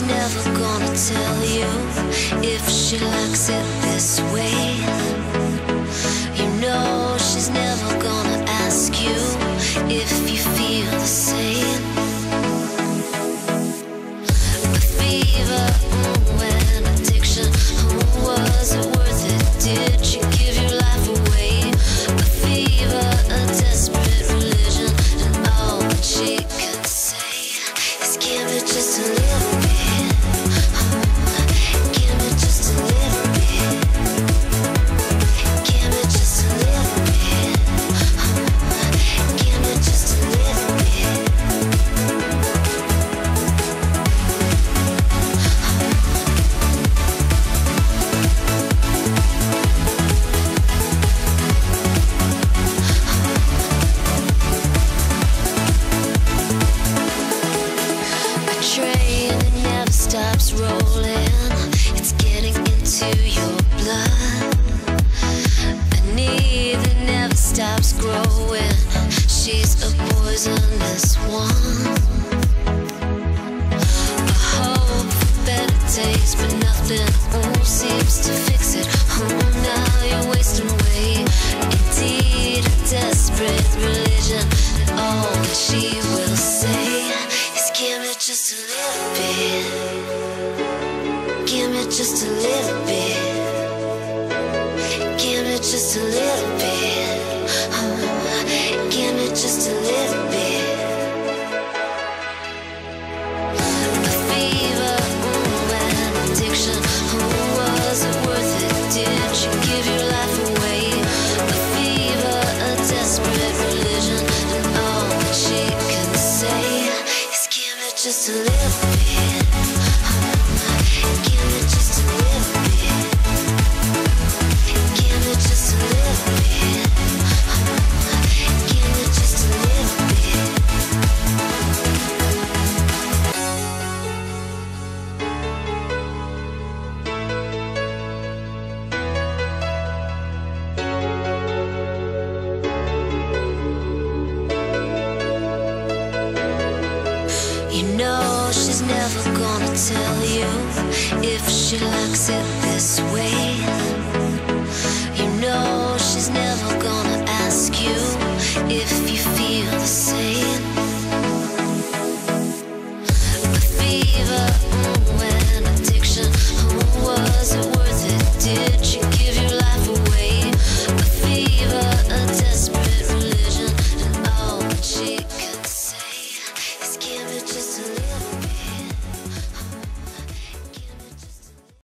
never gonna tell you if she likes it this way. You know she's never gonna ask you if you feel the same. The fever, and addiction, was it worth it? Did she give your life away? A fever, a desperate religion, and all that she could say is give me just a little bit. Give me just a little bit. Give me just a little bit. Give me just a little bit. A train that never stops rolling, it's getting into your blood. A need that never stops growing, she's a poisonous one. A hope for better days, but nothing seems to fix it. Now you're wasting away. Indeed, a desperate religion, and all that she will say is give me just a little bit. Give me just a little bit. Give me just a little bit. Give me just a little bit. The fever, and addiction, was it worth it? Did you give your life away? A fever, a desperate religion, and all that she can say is give me just a little bit. Give me just a little bit. Give me just a little bit. Give me just a little bit. You know she's never gonna tell you if she likes it this way. You know she's never gonna ask you if you feel the same. The fever, and addiction, was it worth it? Did you give your life away? A fever, a desperate religion, and all that she could say is give me just a little.